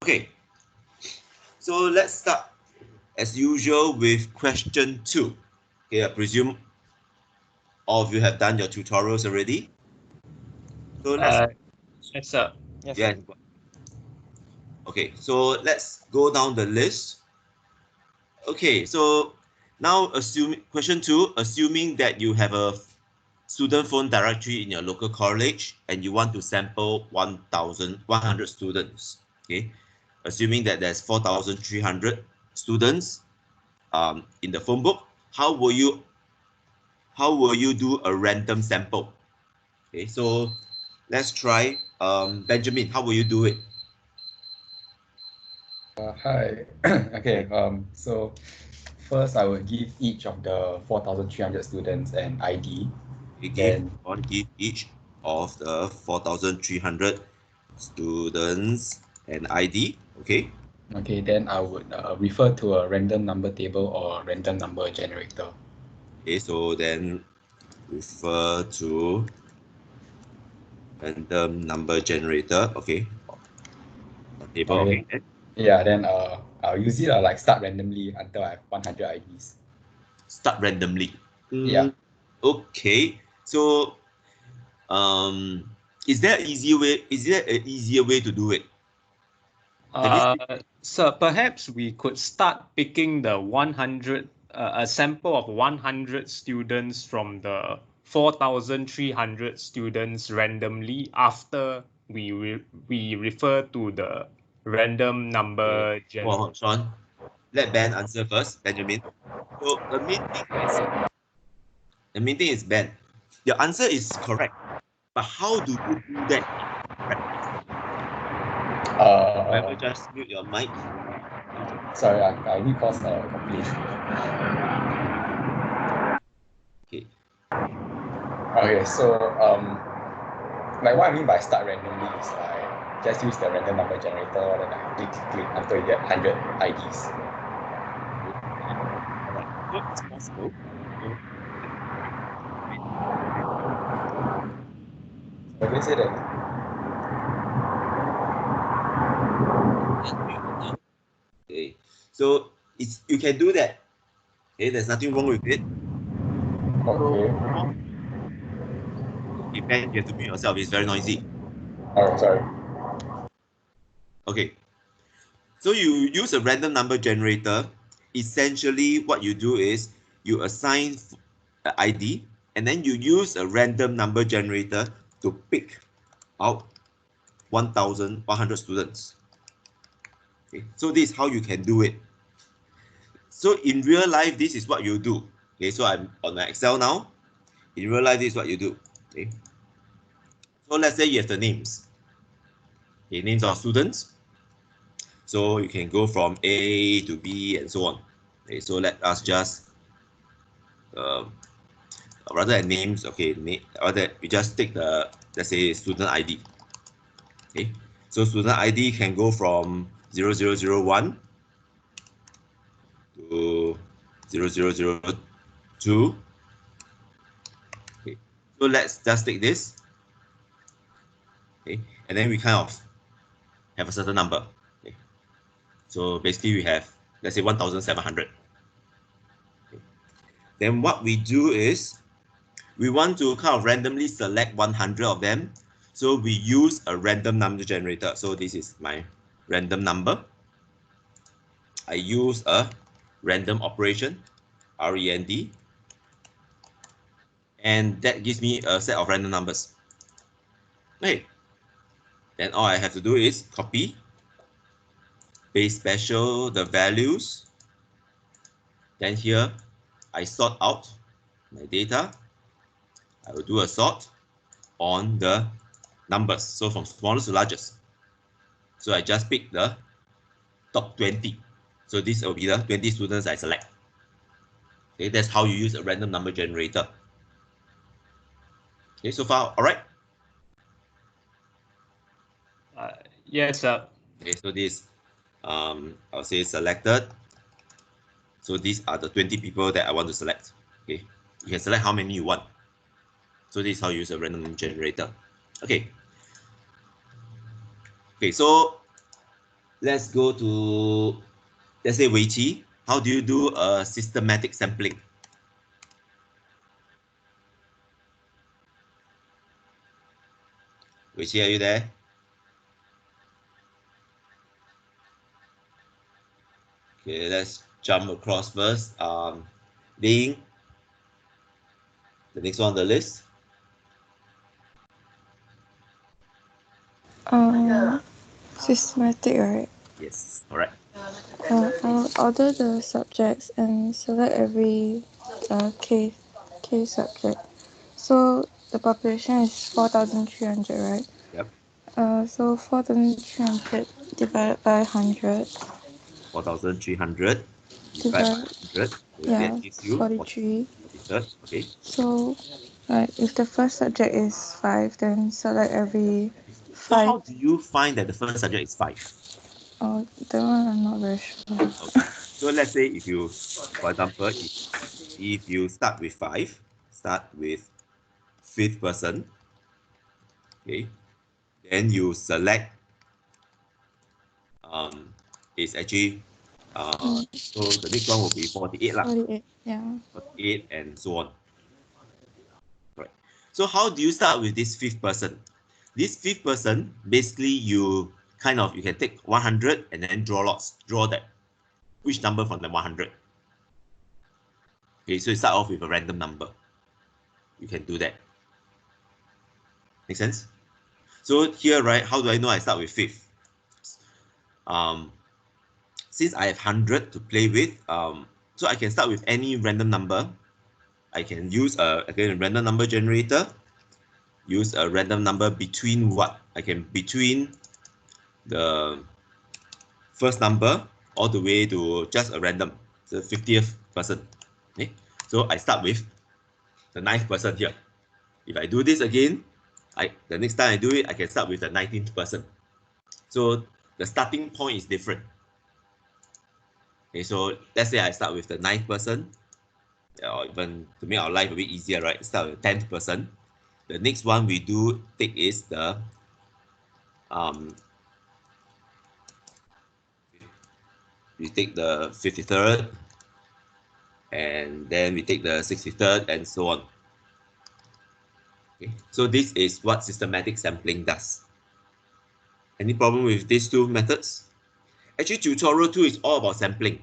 Okay, so let's start as usual with question 2. Okay, I presume all of you have done your tutorials already. So let's Yes, sir. Yes, yeah. Okay, so let's go down the list. Okay, so now question 2, assuming that you have a student phone directory in your local college and you want to sample 1,100 students. Okay, assuming that there's 4,300 students in the phone book, how will you do a random sample? Okay, so let's try Benjamin. How will you do it? Hi. Okay. So first, I will give each of the 4,300 students an ID. Give each of the 4,300 students an ID. Okay. Okay. Then I would refer to a random number table or random number generator. Okay. So then refer to random number generator. Okay. Table. Okay. Yeah. Then I'll use it like start randomly until I have 100 IDs. Start randomly. Yeah. Okay. So is there an easier way to do it? So perhaps we could start picking the 100, a sample of 100 students from the 4,300 students randomly after we refer to the random number generator. Sean, let Ben answer first, Benjamin. So the main thing is Ben. Your answer is correct, but how do you do that? Just mute your mic. Sorry, I need pause complete. Okay. Okay, so like what I mean by start randomly is like just use the random number generator, then I click until you get 100 IDs. Alright, so it's possible. So let's say that. Okay, so you can do that. Okay, there's nothing wrong with it. Okay. Okay, Ben, you have to mute yourself. It's very noisy. Oh, sorry. Okay. So you use a random number generator. Essentially, what you do is you assign an ID, and then you use a random number generator to pick out 1,100 students. Okay, so this is how you can do it. So in real life, this is what you do. Okay, so I'm on my Excel now. In real life, this is what you do. Okay. So let's say you have the names. Okay, names of students. So you can go from A to B and so on. Okay, so let us just rather than names, okay, rather we just take the, let's say, student ID. Okay, so student ID can go from 0001 to 0002. Okay, so let's just take this. Okay, and then we kind of have a certain number. Okay, so basically we have, let's say, 1,700. Okay. Then what we do is we want to kind of randomly select 100 of them. So we use a random number generator. So this is my random number. I use a random operation, REND, and that gives me a set of random numbers. Okay. Then all I have to do is copy, paste special the values. Then here I sort out my data. I will do a sort on the numbers, so from smallest to largest. So I just pick the top 20. So this will be the 20 students I select. Okay, that's how you use a random number generator. Okay, so far, all right? Yes, sir. Okay, so this, I'll say selected. So these are the 20 people that I want to select. Okay, you can select how many you want. So this is how you use a random generator. Okay. Okay, so let's go to, let's say, Wei Qi. How do you do a systematic sampling? Wei Qi, are you there? Okay, let's jump across first. Ling, the next one on the list. Systematic, right? Yes, all right. I'll order the subjects and select every case subject. So the population is 4,300, right? Yep. So 4,300 divided by 100. 4,300 divided by 100. So that gives you 43. 43rd. Okay. So if the first subject is 5, then select every So 5. how do you find that the first subject is 5? Oh, that one I'm not very sure. Okay. So let's say if you, for example, if you start with 5, start with 5th person, okay, then you select, it's actually, so the next one will be 48 lah, 48, yeah. 48 and so on. Right. So how do you start with this 5th person? This 5th person, basically you can take 100 and then draw lots, draw that, which number from the 100. Okay, so you start off with a random number. You can do that. Make sense? So here, right, how do I know I start with 5th? Since I have 100 to play with, so I can start with any random number. I can use again, a random number generator, use a random number between what? I can between the first number all the way to just a random, the 50th person. Okay? So I start with the 9th person here. If I do this again, the next time I do it, I can start with the 19th person. So the starting point is different. Okay, so let's say I start with the 9th person, or even to make our life a bit easier, right? Start with the 10th person. The next one we do take is the we take the 53rd, and then we take the 63rd, and so on. Okay, so this is what systematic sampling does. Any problem with these two methods? Actually, tutorial 2 is all about sampling.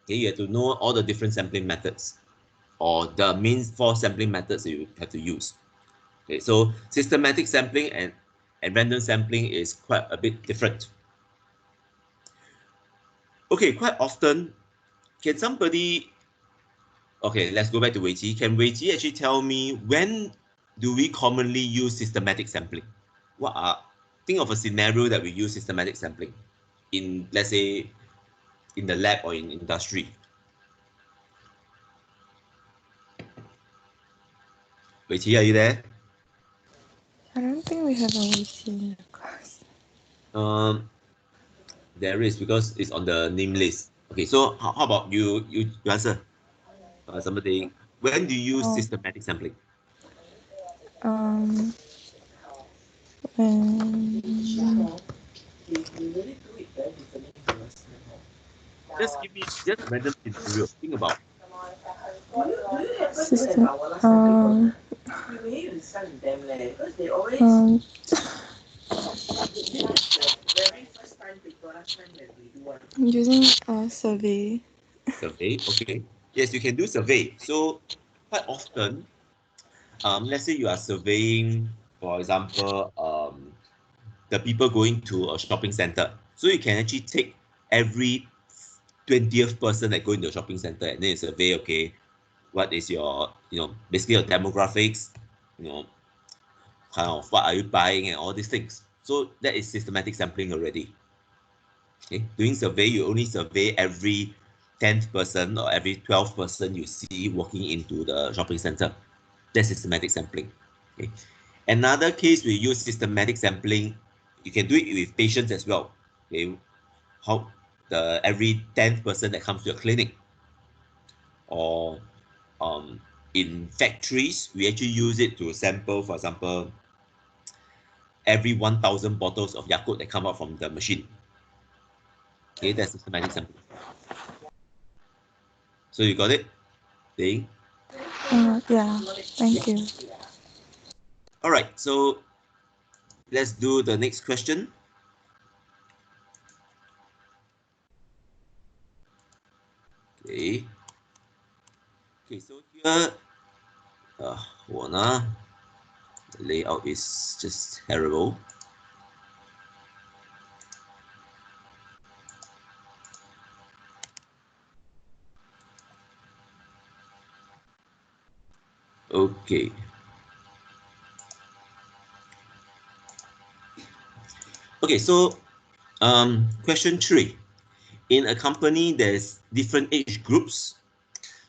Okay, you have to know all the different sampling methods, or the main 4 sampling methods you have to use. Okay, so systematic sampling and random sampling is quite a bit different. Okay, quite often, can somebody, okay, let's go back to Wei Qi. Can Wei Qi actually tell me when do we commonly use systematic sampling? Think of a scenario that we use systematic sampling in, let's say, in the lab or in industry. Wei Qi, are you there? I don't think we have a WC in the class. There is, because it's on the name list. Okay, so how about you answer? Somebody, when do you use systematic sampling? When Just give me just a random scenario. Think about. system, using a survey. Survey, okay. Yes, you can do survey. So quite often, let's say you are surveying, for example, the people going to a shopping center. So you can actually take every 20th person that go into a shopping center, and then you survey, okay, what is your, basically your demographics, kind of what are you buying and all these things. So that is systematic sampling already. Okay, doing survey, you only survey every 10th person or every 12th person you see walking into the shopping center. That's systematic sampling. Okay. Another case we use systematic sampling, you can do it with patients as well. Okay. How every 10th person that comes to your clinic, or in factories, we actually use it to sample, for example, every 1,000 bottles of Yakult that come out from the machine. Okay, that's systematic sampling. So you got it? Ding? Yeah, thank you. All right, so let's do the next question. Okay. Okay, so here, hold on, the layout is just terrible. Okay. Okay, so question 3. In a company, there's different age groups.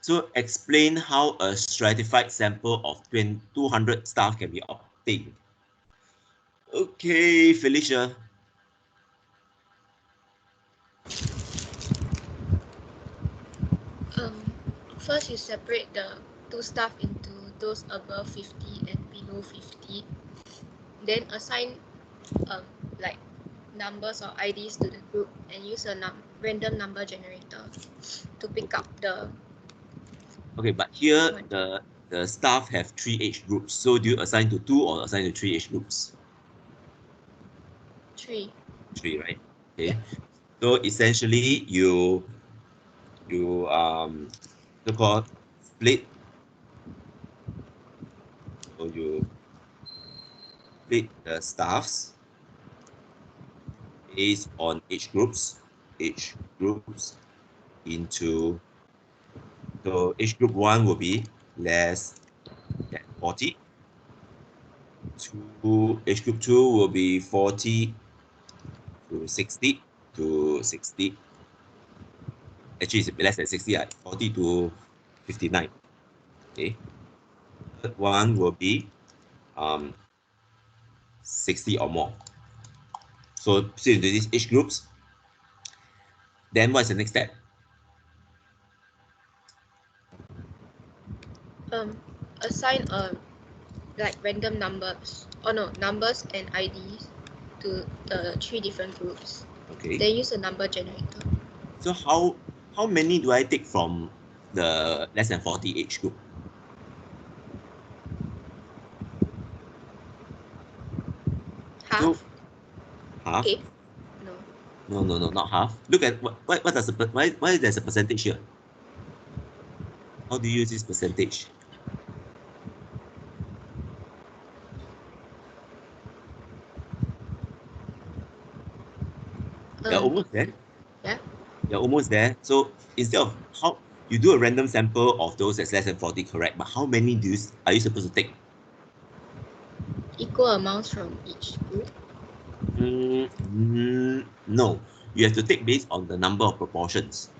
So explain how a stratified sample of 200 staff can be obtained. Okay, Felicia. First you separate the two staff into those above 50 and below 50. Then assign like numbers or IDs to the group and use a random number generator to pick up the. Okay, but here the staff have 3 age groups. So do you assign to 2 or assign to 3 age groups? 3. 3, right? Okay. So essentially you so-called split. So you split the staffs based on age groups into, so age group 1 will be less than 40. Age group 2 will be 40 to 60 to 60. Actually, it's less than 60, 40 to 59. Okay. Third one will be 60 or more. So split into these age groups. Then what's the next step? Assign like random numbers, numbers and IDs to the 3 different groups. Okay. Then use a number generator. So how many do I take from the less than 40 age group? Half? So half? 8? No. No, not half. Look at what does why there's a percentage here? How do you use this percentage? You're almost there. Yeah. You're almost there. So instead of how you do a random sample of those that's less than 40, correct? But how many are you supposed to take? Equal amounts from each group? No. You have to take based on the number of proportions.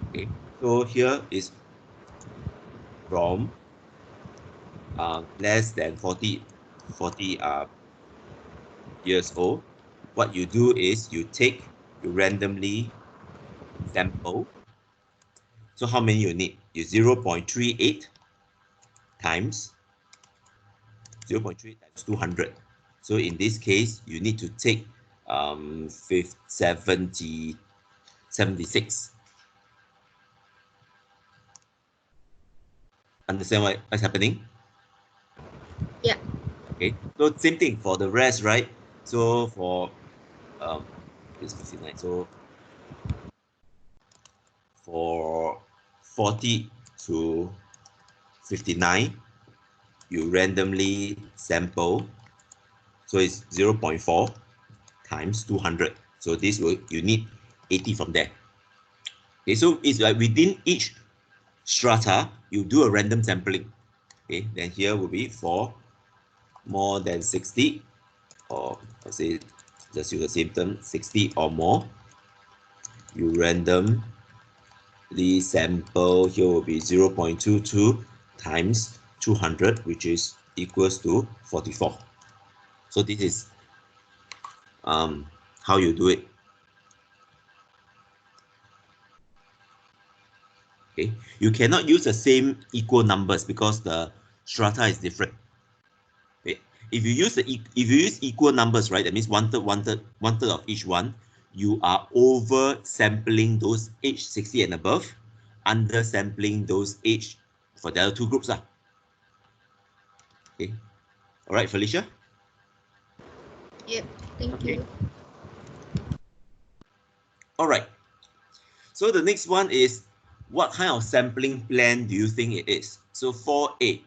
Okay. So here is from less than 40 years old. What you do is you randomly sample. So how many you need? You 0.38 times 0.3 times 200. So in this case, you need to take 76. Understand what's happening? Yeah. Okay. So same thing for the rest, right? So for it's 59. So for 40 to 59, you randomly sample. So it's 0.4 times 200. So you need 80 from there. Okay, so it's like within each strata, you do a random sampling. Okay, then here will be for more than 60, or let's say just use the same term, 60 or more. You randomly sample, here will be 0.22 times 200, which is equals to 44. So this is how you do it. Okay, you cannot use the same equal numbers because the strata is different. Okay. If you use equal numbers, right, that means one third of each one, you are over sampling those age 60 and above, under sampling those age for the other two groups. Okay. All right, Felicia? Yep, thank Okay. you. All right. So the next one is, what kind of sampling plan do you think it is? So 4A,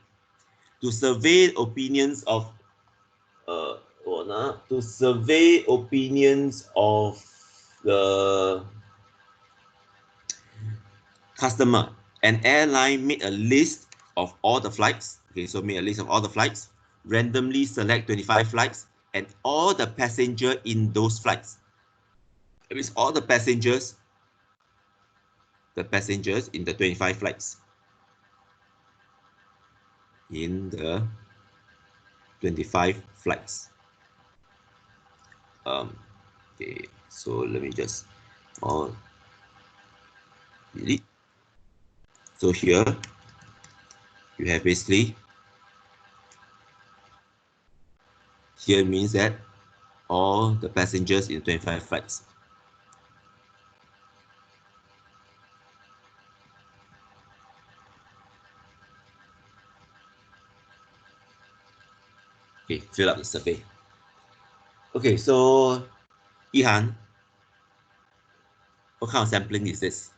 to survey opinions of to survey opinions of the customer. An airline made a list of all the flights. Okay, so make a list of all the flights, randomly select 25 flights, and all the passenger in those flights. It means all the passengers in the 25 flights. In the 25 flights. Okay, so let me just delete. So here you have basically, here means that all the passengers in 25 flights. Okay, fill up the survey. Okay, so Ihan, what kind of sampling is this?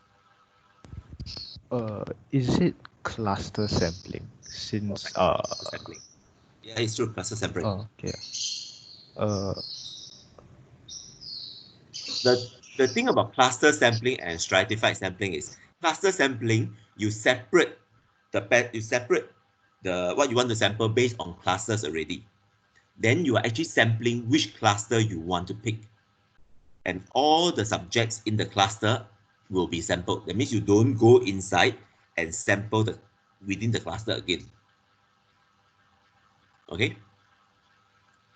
Is it cluster sampling? Since Cluster sampling. Yeah, it's true, cluster sampling. okay. The thing about cluster sampling and stratified sampling is, cluster sampling, you separate the what you want to sample based on clusters already. Then you are actually sampling which cluster you want to pick. And all the subjects in the cluster will be sampled. That means you don't go inside and sample within the cluster again. Okay?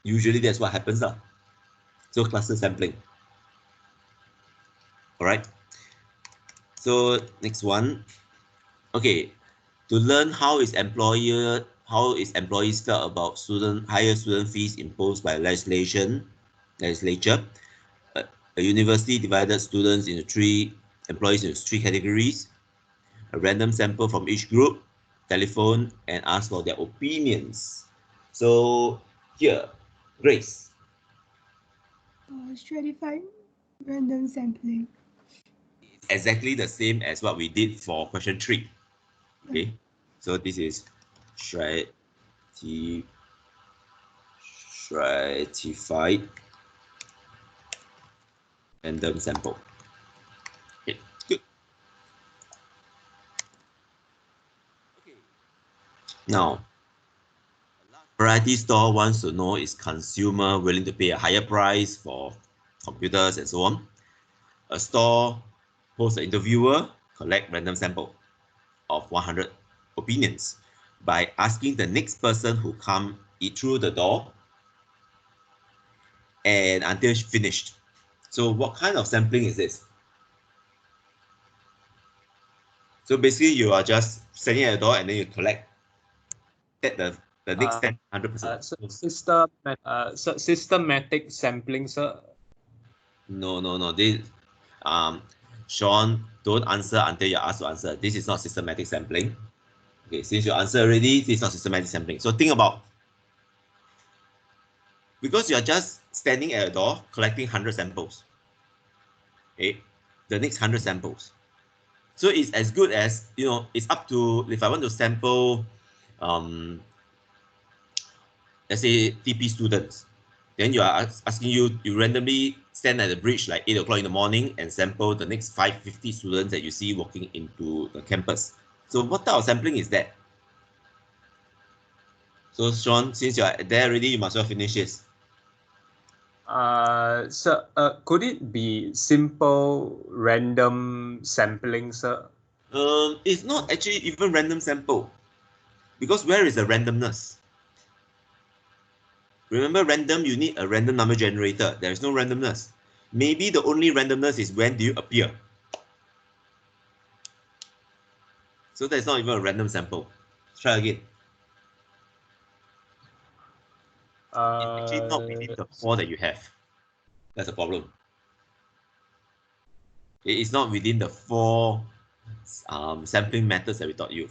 Usually that's what happens. So cluster sampling. All right. So next one. Okay. To learn how is employees felt about higher student fees imposed by legislature. A university divided employees into three categories. A random sample from each group, telephone, and ask for their opinions. So here, Grace. Stratified random sampling. Exactly the same as what we did for question 3. Okay, so this is stratified random sample. Okay, good. Okay. Now, variety store wants to know, is consumer willing to pay a higher price for computers and so on? A store hosts an interviewer, collect random sample of 100 opinions by asking the next person who come through the door and until finished. So what kind of sampling is this? So basically you are just standing at the door and then you collect the next 100%. Systematic sampling, sir. No. Sean, don't answer until you're asked to answer. This is not systematic sampling. Okay, since you answer already, this is not systematic sampling. So think about, because you're just standing at a door collecting 100 samples. Okay, the next 100 samples. So it's as good as, it's up to, if I want to sample, let's say TP students, then you are asking you randomly stand at the bridge like 8 o'clock in the morning and sample the next 550 students that you see walking into the campus. So what type of sampling is that? So Sean, since you're there already, you must well finish this. Sir, could it be simple random sampling, sir? It's not actually even random sample, because where is the randomness? Remember, random, you need a random number generator. There is no randomness. Maybe the only randomness is when do you appear. So that's not even a random sample. Try again. It's actually not within the 4 that you have. That's a problem. It is not within the 4 sampling methods that we taught you.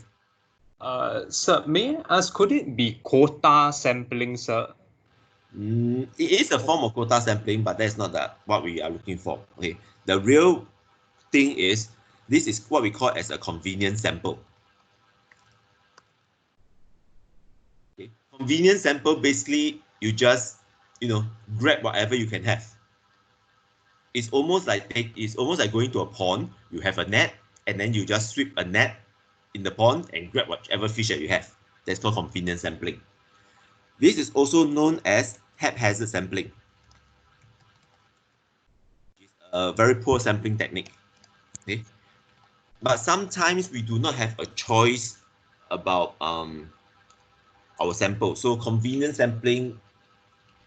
Sir, may I ask, could it be quota sampling, sir? It is a form of quota sampling, but that's not what we are looking for. Okay, the real thing is this is what we call as a convenience sample. Okay. Convenience sample, basically you just grab whatever you can have. It's almost like going to a pond. You have a net, and then you just sweep a net in the pond and grab whatever fish that you have. That's called convenience sampling. This is also known as haphazard sampling. It's a very poor sampling technique. Okay? But sometimes we do not have a choice about our sample. So convenience sampling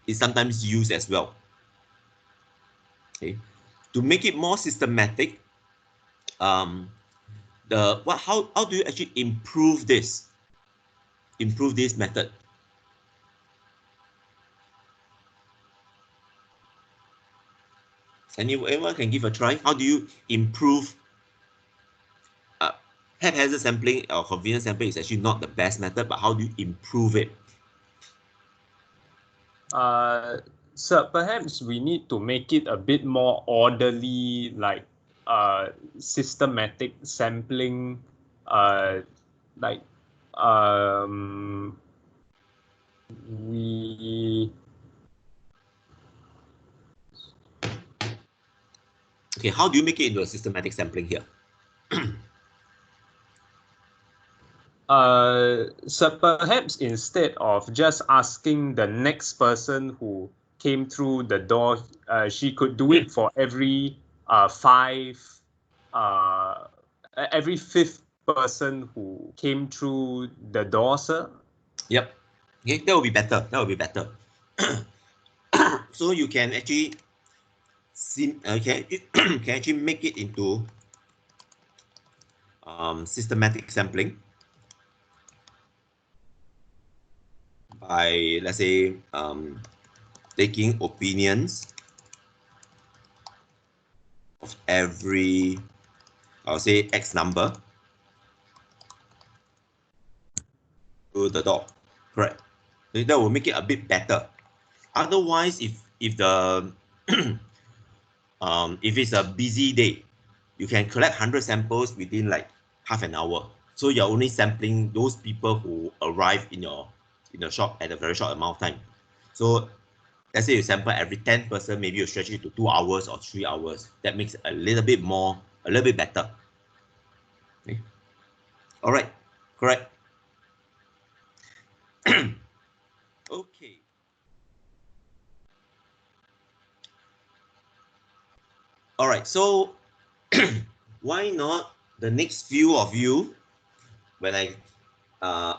is sometimes used as well. Okay? To make it more systematic, how do you actually improve this method? Anyone can give a try. How do you improve haphazard sampling or convenience sampling? Is actually not the best method, but how do you improve it? Sir, perhaps we need to make it a bit more orderly, like systematic sampling, like we. Okay, how do you make it into a systematic sampling here? So perhaps instead of just asking the next person who came through the door, she could do it for every every fifth person who came through the door, sir. Yep. Okay, that will be better. That will be better. So you can actually can actually make it into systematic sampling by, let's say, taking opinions of every, I'll say, X number to the door. Correct. That will make it a bit better. Otherwise, if the if it's a busy day, you can collect 100 samples within like half an hour. So you're only sampling those people who arrive in your shop at a very short amount of time. So let's say you sample every 10 person, maybe you stretch it to 2 hours or 3 hours. That makes it a little bit better. Okay. All right, correct. Okay. All right, so why not the next few of you, when I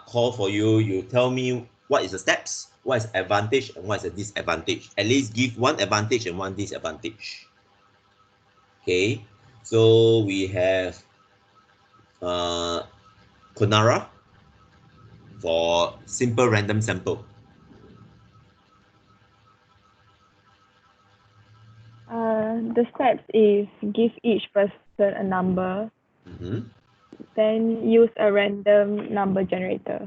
call for you, you tell me what is the steps, what is advantage, and what is the disadvantage. At least give one advantage and one disadvantage. Okay, so we have Konara for simple random sample. The steps is give each person a number, then use a random number generator.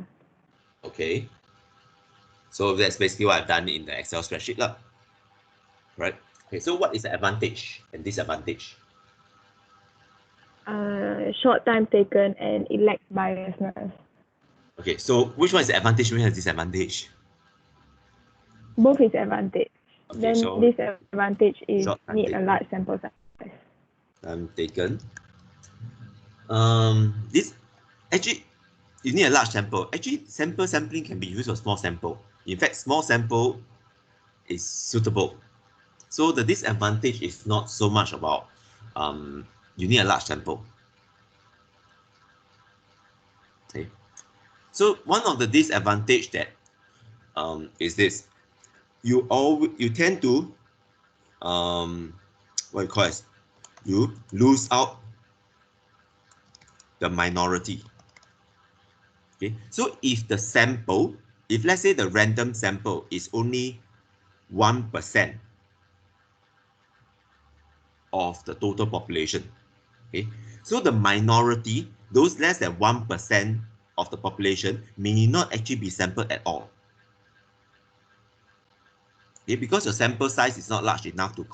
Okay, so that's basically what I've done in the Excel spreadsheet lah. Right. Okay, so what is the advantage and disadvantage? Short time taken and it lacks biasness. Okay, so which one is the advantage, which one is disadvantage? Both is advantage. Okay, then so disadvantage is short time need taken. a large sample size. Time taken. This actually, you need a large sample. Actually, sample sampling can be used for small sample. In fact, small sample is suitable. So the disadvantage is not so much about you need a large sample. Okay. So one of the disadvantage that is this: you tend to what you call it? You lose out the minority. Okay. So if the sample if let's say the random sample is only 1% of the total population, okay, so the minority, those less than 1% of the population, may not actually be sampled at all. Okay, because your sample size is not large enough to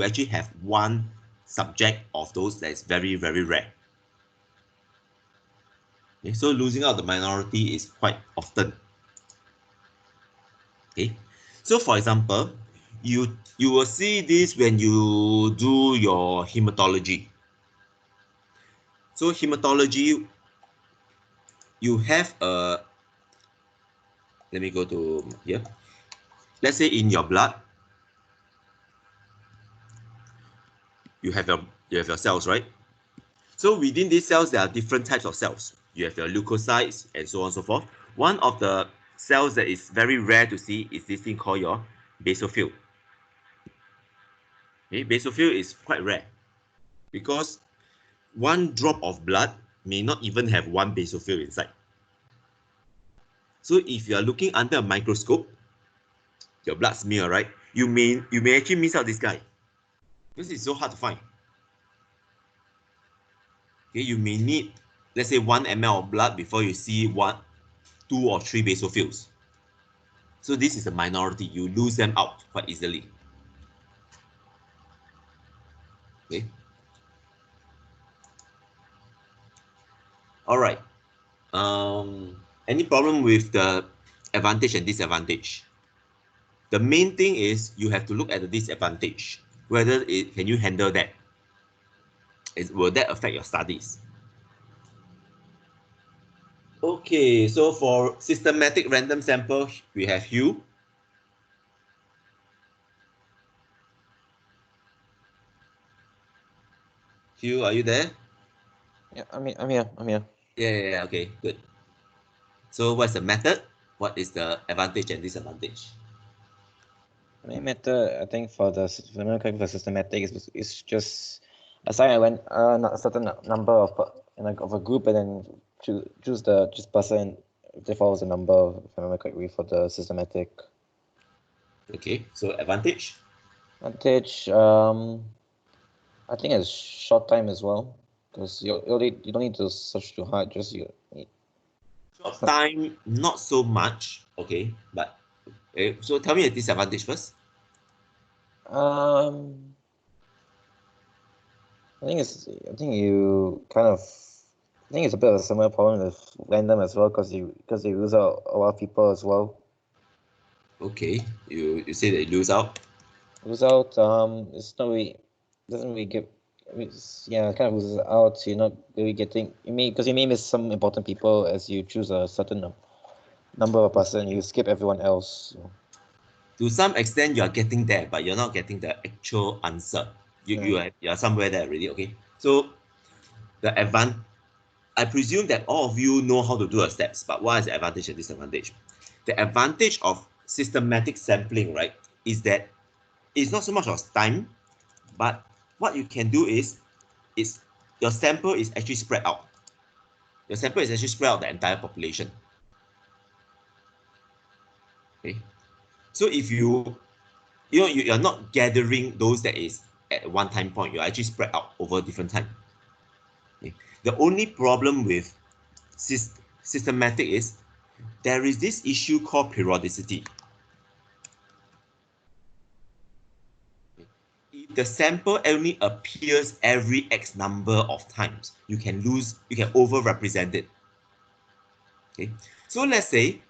actually have one subject of those that is very, very rare. Okay, so losing out the minority is quite often. Okay, so for example, you will see this when you do your hematology. So hematology, you have a, let me go to here. Let's say in your blood, you have your cells, right? So within these cells, there are different types of cells. You have your leukocytes and so on and so forth. One of the cells that is very rare to see is this thing called your basophil. Okay, basophil is quite rare because one drop of blood may not even have one basophil inside. So if you are looking under a microscope, your blood smear, right? You may actually miss out this guy because it's so hard to find. Okay, you may need, let's say, 1 ml of blood before you see 1, 2 or 3 basophils. So this is a minority. You lose them out quite easily. Okay. All right. Any problem with the advantage and disadvantage? The main thing is you have to look at the disadvantage. Whether can you handle that? Will that affect your studies? Okay, so for systematic random sample, we have Hugh. Hugh, are you there? Yeah, I'm here. Yeah, okay, good. So what's the method? What is the advantage and disadvantage? The main method, I think, for systematic is just assign a certain number of a group and then choose the person if follows the number, if I remember correctly, for the systematic. Okay, so advantage? Advantage, I think it's short time as well, because you don't need to search too hard. Just you need short time, not so much. Okay, but so tell me a disadvantage first. I think you kind of, I think it's a bit of a similar problem with random as well, because you lose out a lot of people as well. Okay, you say that you lose out. Lose out. It's not really, doesn't really give. Yeah, it kind of loses out. So you're not really getting. You may miss some important people as you choose a certain number of person. You skip everyone else. So. To some extent, you are getting there, but you're not getting the actual answer. You are somewhere there already. Okay, so the I presume that all of you know how to do the steps, but what is the advantage and disadvantage? The advantage of systematic sampling, right, is that it's not so much of time, but what you can do is your sample is actually spread out. Your sample is actually spread out the entire population. Okay, so if you are not gathering those that is at one time point, you're actually spread out over different time. Okay. The only problem with systematic is there is this issue called periodicity. If the sample only appears every X number of times, you can over-represent it. Okay, so let's say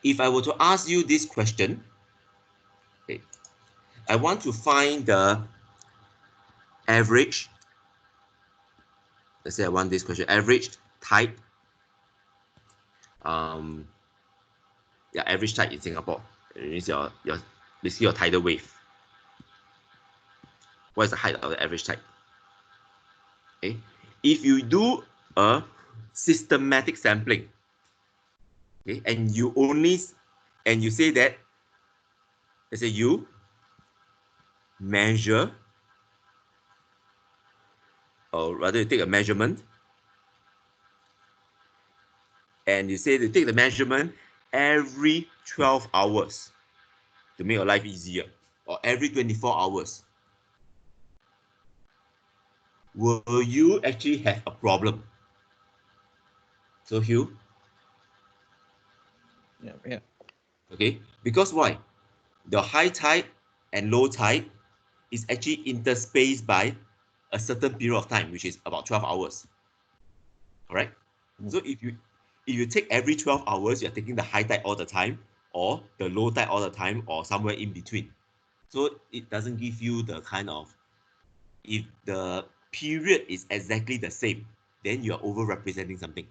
if I were to ask you this question, okay, I want to find the average. Let's say I want this question: average type. Average type in Singapore. It means your basically your tidal wave. What is the height of the average type? Okay, if you do a systematic sampling, okay, and you say that, let's say you measure, or rather you take a measurement, and you say to take the measurement every 12 hours to make your life easier, or every 24 hours, will you actually have a problem? So Hugh? Yeah. Okay, because why? The high tide and low tide is actually interspaced by a certain period of time, which is about 12 hours. Correct? So if you take every 12 hours, you're taking the high tide all the time, or the low tide all the time, or somewhere in between. So it doesn't give you the kind of, if the period is exactly the same, then you're over-representing something.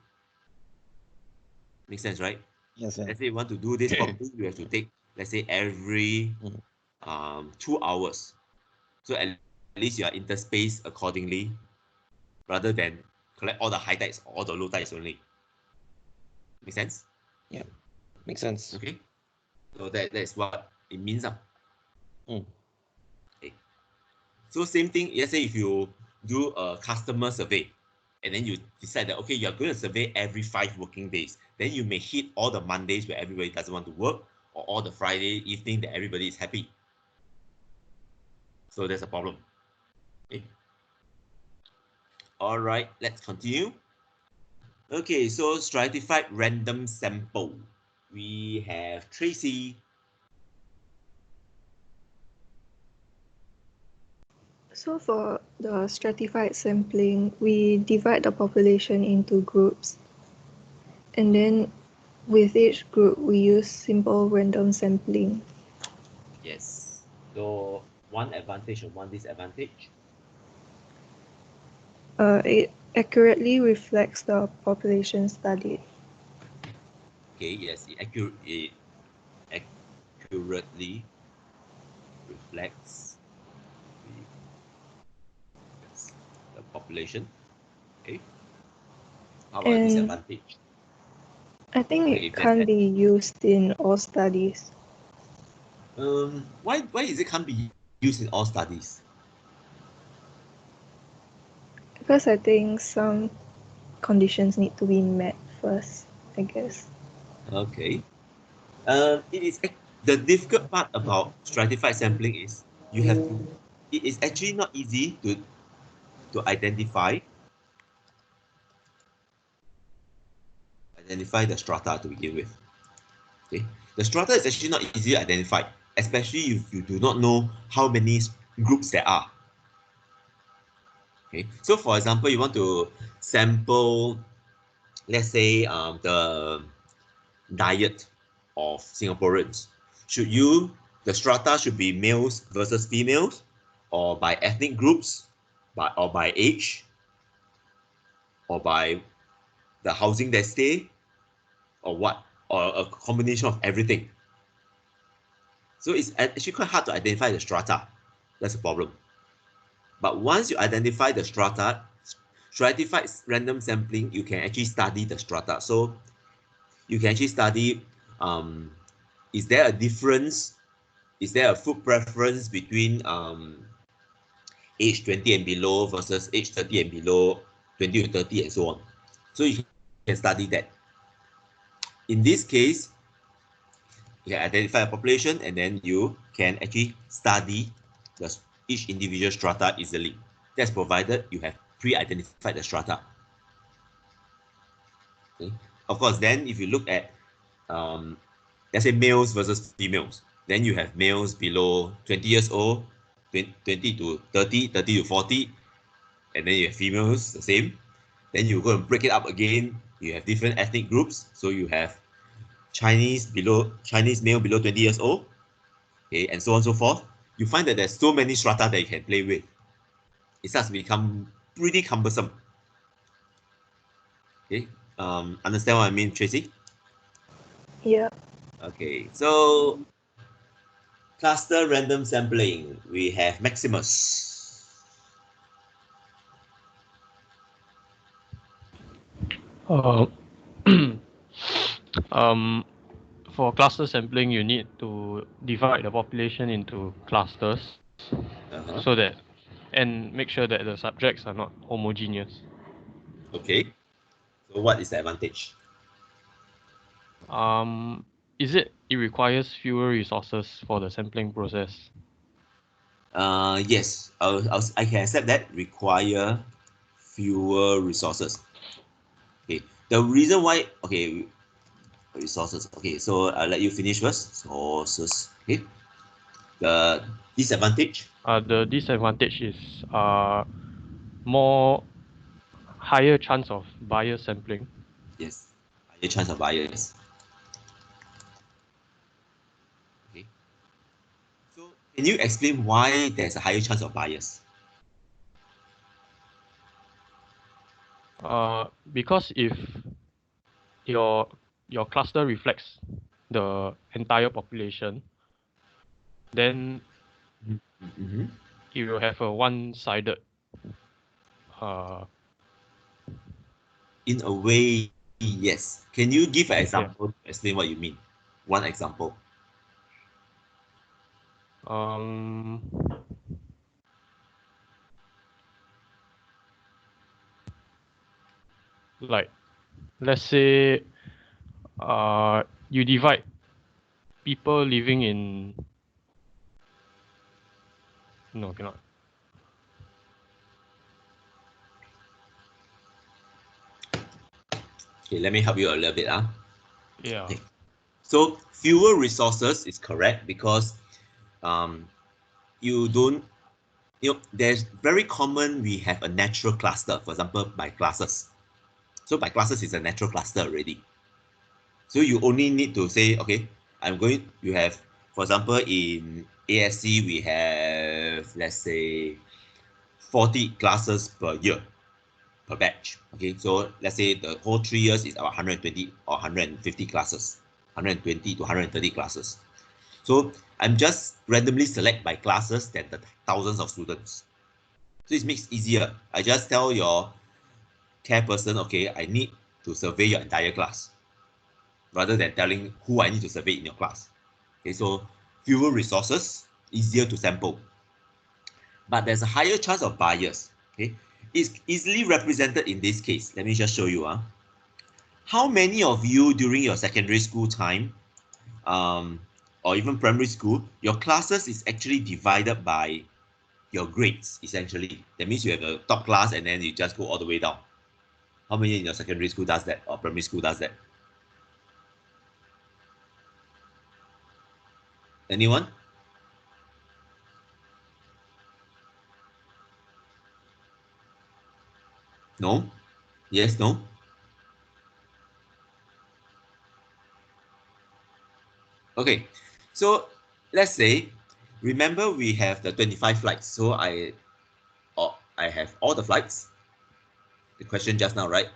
Makes sense, right? Yes, yeah. Let's say you want to do this properly, you have to take, let's say, every 2 hours. So at least you are interspaced accordingly, rather than collect all the high tides, all the low tides only. Make sense? Yeah, makes sense. Okay. So that's what it means. Okay. So same thing, let's say if you do a customer survey, and then you decide that, okay, you're going to survey every 5 working days, then you may hit all the Mondays where everybody doesn't want to work, or all the Friday evening that everybody is happy. So there's a problem. Okay. All right, let's continue. Okay, so stratified random sample. We have Tracy. So for the stratified sampling, we divide the population into groups. And then with each group, we use simple random sampling. Yes. So one advantage and one disadvantage. It accurately reflects the population studied. Okay, yes, it accurately reflects the population. Okay. How about And disadvantage? I think Okay, it can't be used in all studies. why is it can't be used in all studies? Because I think some conditions need to be met first, I guess. Okay. It is the difficult part about stratified sampling is it is actually not easy to identify the strata to begin with. Okay, the strata is actually not easy to identify, especially if you do not know how many groups there are. Okay, so for example, you want to sample, let's say, the diet of Singaporeans. The strata should be males versus females, or by ethnic groups, or by age, or by the housing they stay, or what, or a combination of everything. So it's actually quite hard to identify the strata. That's a problem. But once you identify the strata, stratified random sampling, you can actually study the strata. So you can actually study, is there a difference? Is there a food preference between age 20 and below versus age 30 and below, 20 to 30 and so on? So you can study that. In this case, you can identify a population, and then you can actually study each individual strata easily. That's provided you have pre-identified the strata. Okay. Of course, then if you look at, let's say, males versus females, then you have males below 20 years old, 20 to 30, 30 to 40, and then you have females, the same. Then you go and break it up again. You have different ethnic groups. So you have Chinese male below 20 years old, okay, and so on and so forth. You find that there's so many strata that you can play with. It starts to become pretty cumbersome. Okay, understand what I mean, Tracy? Yeah. Okay, so cluster random sampling, we have Maximus. For cluster sampling, you need to divide the population into clusters so that, and make sure that the subjects are not homogeneous. Okay, so what is the advantage? it requires fewer resources for the sampling process? Yes, I can accept that require fewer resources. Okay, the reason why, okay, resources. Okay, so I'll let you finish first. Sources. Okay, the disadvantage. The disadvantage is more higher chance of bias sampling. Yes, higher chance of bias. Okay, so can you explain why there's a higher chance of bias? Because if your cluster reflects the entire population, then Mm-hmm. it will have a one-sided. In a way, yes. Can you give an Yeah. example to explain what you mean? One example. Like, let's say, you divide people living in. No, cannot. Okay, let me help you a little bit. Yeah. Okay. So fewer resources is correct because you don't, there's very common we have a natural cluster, for example, by classes. So by classes is a natural cluster already. So you only need to say, okay, you have, for example, in ASC, we have, let's say, 40 classes per year, per batch. Okay, so let's say the whole 3 years is about 120 or 150 classes, 120 to 130 classes. So I'm just randomly select by classes than the thousands of students. So it makes easier. I just tell your care person, okay, I need to survey your entire class, rather than telling who I need to survey in your class. Okay, so fewer resources, easier to sample. But there's a higher chance of bias. Okay, it's easily represented in this case. Let me just show you. How many of you during your secondary school time, um, or even primary school, your classes is actually divided by your grades, essentially. That means you have a top class and then you just go all the way down. How many in your secondary school does that, or primary school does that? Anyone? No? Yes, no? Okay, so let's say, remember we have the 25 flights. So I have all the flights. The question just now, right?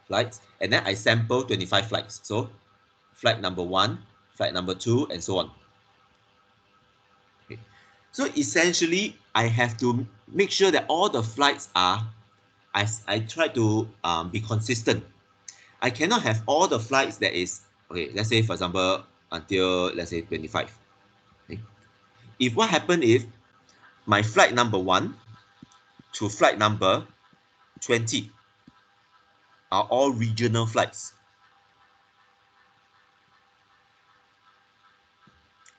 Flights, and then I sample 25 flights. So flight number 1, flight number 2, and so on. Okay. So essentially, I have to make sure that all the flights are, I try to be consistent. I cannot have all the flights that is, okay, let's say, for example, until, let's say, 25. Okay. If what happened if my flight number 1 to flight number 20 are all regional flights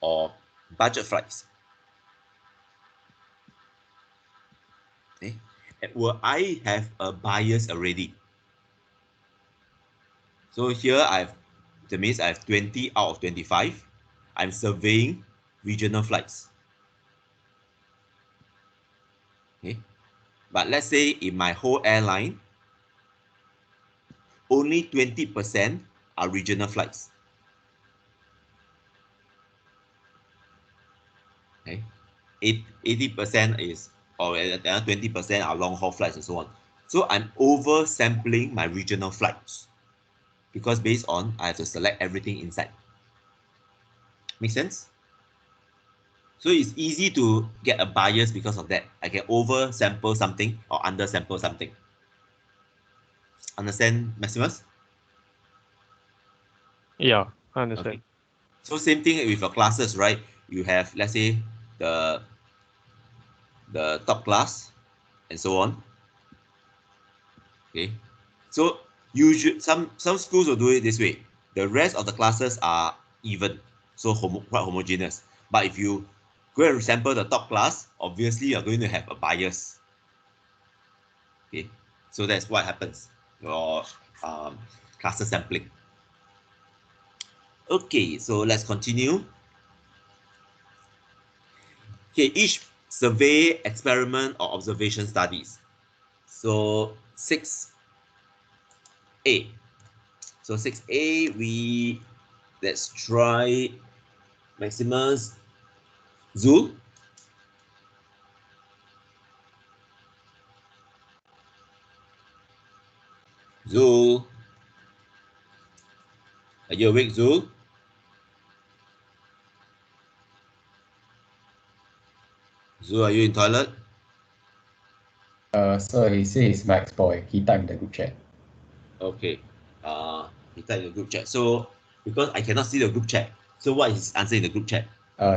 or budget flights. Okay. Will I have a bias already? So here that means I have 20 out of 25. I'm surveying regional flights. Okay. But let's say in my whole airline, only 20% are regional flights. Okay. 80% is, or 20% are long haul flights and so on. So I'm over sampling my regional flights because based on I have to select everything inside. Make sense? So it's easy to get a bias because of that. I can over sample something or under sample something. Understand, Maximus? Yeah, I understand. Okay. So same thing with your classes, right? You have, let's say, the top class and so on. Okay. So Usually, some schools will do it this way. The rest of the classes are even, so quite homogeneous. But if you go and sample the top class, obviously you're going to have a bias. Okay, so that's what happens. Your cluster sampling. Okay, so let's continue. Okay, each survey, experiment, or observation studies. So 6A. So 6A, let's try Maximus Zul. Zul. Are you awake, Zul? Zul, are you in toilet? So he says his mic's spoiled. He typed in the group chat. Okay. He typed in the group chat. So because I cannot see the group chat, so what is his answer in the group chat?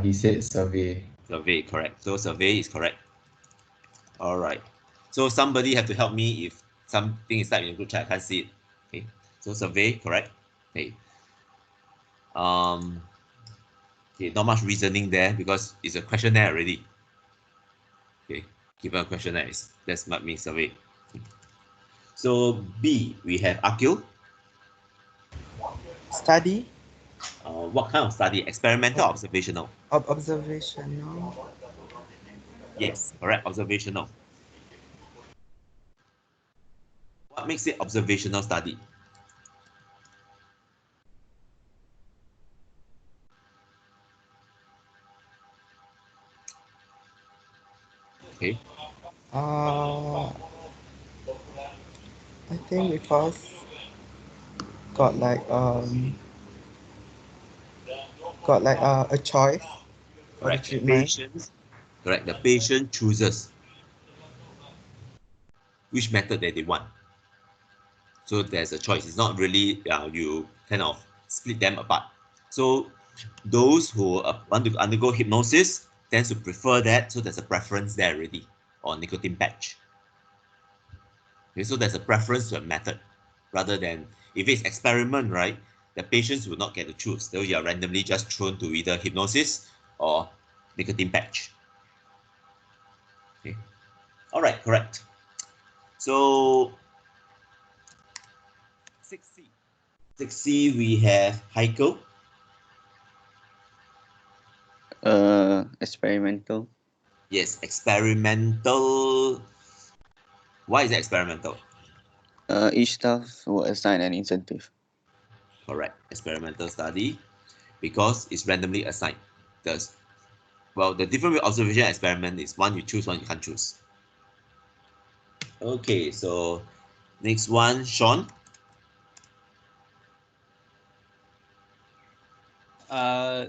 He said survey. Survey, correct. So survey is correct. All right. So somebody have to help me if something is typed in the group chat. I can't see it. Okay. So survey, correct. Okay. Okay, not much reasoning there because it's a questionnaire already. Okay, given a questionnaire, that's what means survey. So B, we have Akil. Study. What kind of study? Experimental, observational? Observational. Yes, correct. Observational. What makes it observational study? Okay. I think because got like a choice for the Correct. The treatment. patient. Correct. The patient chooses which method that they want. So there's a choice. It's not really you kind of split them apart. So those who want to undergo hypnosis tends to prefer that. So there's a preference there already, or nicotine patch. Okay, so there's a preference to a method rather than if it's experiment, right? The patients will not get to choose. So you are randomly just thrown to either hypnosis or nicotine patch. Okay. All right, correct. So 6C. 6C, we have Heiko. Experimental. Yes, experimental. Why is it experimental? Each staff will assign an incentive. Correct. Experimental study because it's randomly assigned. Well, the difference with observation and experiment is one you choose, one you can't choose. Okay, so next one, Sean.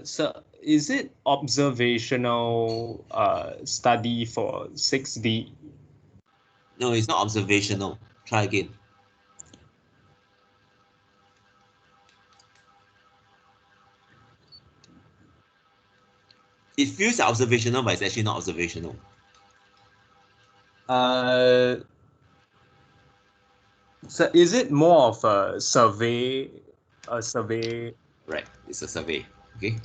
So is it observational study for 6D? No, it's not observational. Try again. It feels observational, but it's actually not observational. So is it more of a survey? A survey. Right, it's a survey. Okay.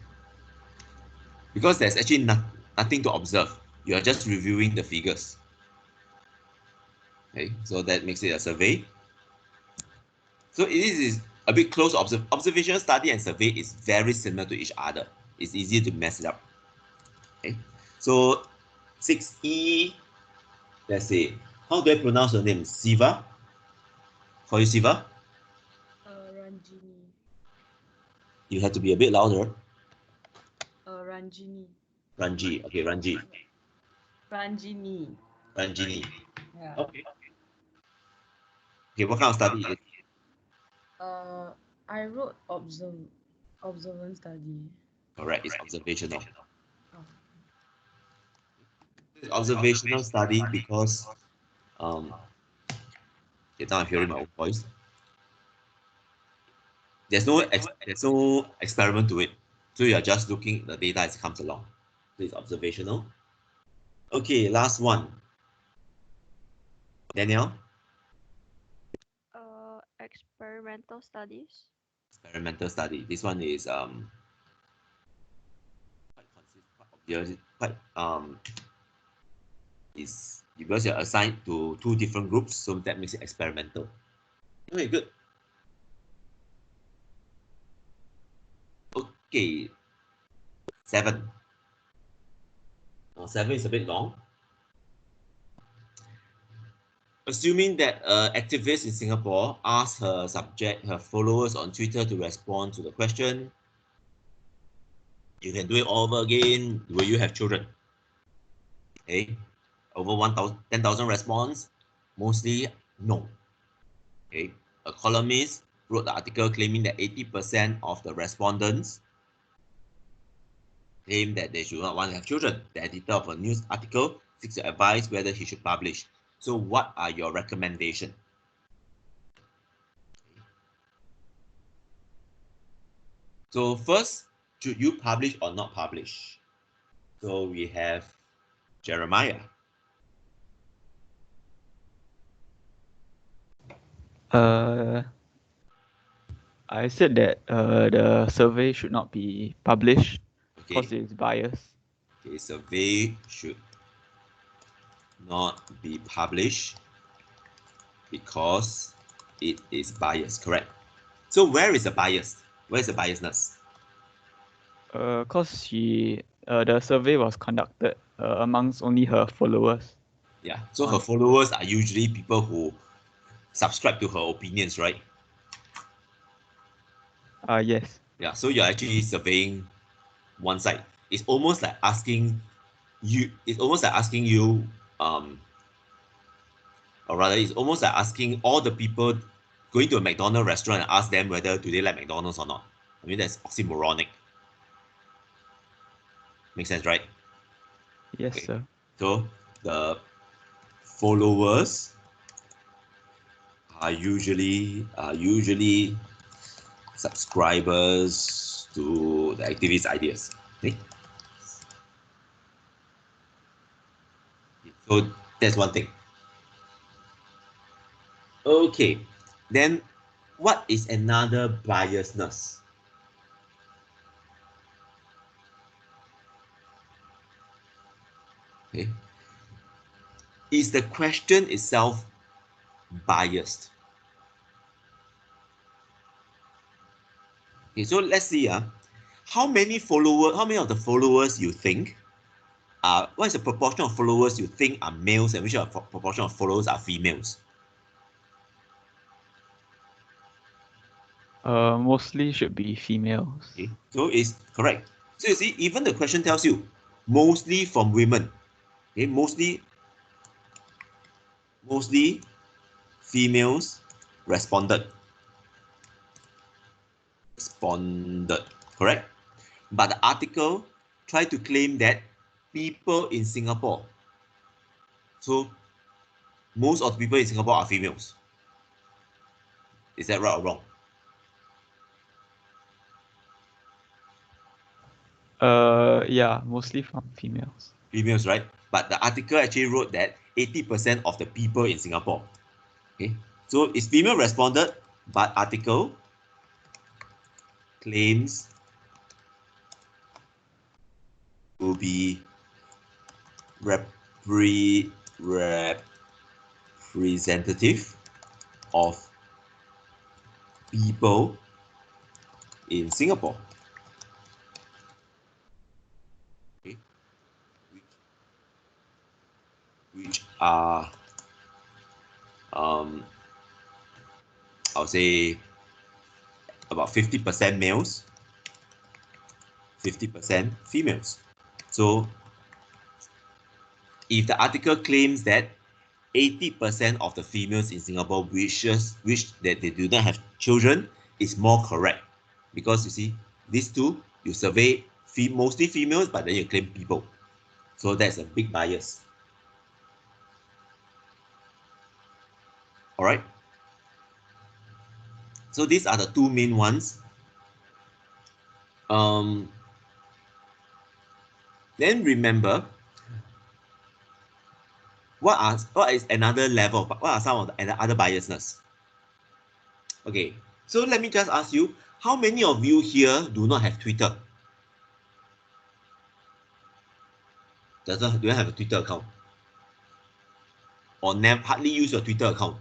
Because there's actually nothing to observe. You are just reviewing the figures. Okay, so that makes it a survey. So it is a bit close. Observational study and survey is very similar to each other. It's easy to mess it up. Okay, so 6E. Let's see. How do I pronounce your name? Siva? Call you Siva? Ranjini. You have to be a bit louder. Ranjini. Ranji. Okay, Ranji. Ranjini. Ranjini. Yeah. Okay. Okay, what kind of study is it? I wrote observant study. Correct, it's observational. Oh. It's observational study because okay, now I'm hearing my own voice. There's no experiment to it. So you are just looking at the data as it comes along. So it's observational. Okay, last one. Danielle? experimental studies. Experimental study. This one is quite is because you're assigned to two different groups, so that makes it experimental. Okay, good. Okay, 7. Now 7 is a bit long. Assuming that an activist in Singapore asks her followers on Twitter to respond to the question, you can do it all over again. Will you have children? Okay, over 10,000 response, mostly no. Okay, a columnist wrote the article claiming that 80% of the respondents claim that they should not want to have children. The editor of a news article seeks your advice whether he should publish. So what are your recommendations? So first, should you publish or not publish? So we have Jeremiah. I said that the survey should not be published because it's biased. Okay, survey should not be published because it is biased, correct? So where is the bias? Where is the biasness? Cause the survey was conducted amongst only her followers. Yeah, so her followers are usually people who subscribe to her opinions, right? Yes. Yeah, so you're actually surveying one side. It's almost like asking you, or rather, it's almost like asking all the people going to a McDonald's restaurant and ask them whether do they like McDonald's or not. I mean, that's oxymoronic. Makes sense, right? Yes, sir. So the followers are usually subscribers to the activist ideas. Okay? So that's one thing. Okay, then what is another biasness? Okay. Is the question itself biased? Okay, so let's see how many of the followers you think what is the proportion of followers you think are males and which are proportion of followers are females? Mostly should be females. Okay, so it's correct. So you see, even the question tells you mostly from women. Okay, mostly females responded, correct? But the article tried to claim that people in Singapore, so most of the people in Singapore are females. Is that right or wrong? Yeah, mostly from females. Females, right? But the article actually wrote that 80% of the people in Singapore. Okay, so it's female responded, but article claims to be representative of people in Singapore. Okay. Which are I would say about 50% males, 50% females. So if the article claims that 80% of the females in Singapore wish that they do not have children, is more correct. Because you see, these two, you survey mostly females, but then you claim people. So that's a big bias. All right. So these are the two main ones. Then remember, what is another level? What are some of the other biasness? Okay, so let me just ask you, how many of you here do not have Twitter? Do you have a Twitter account? Or hardly use your Twitter account?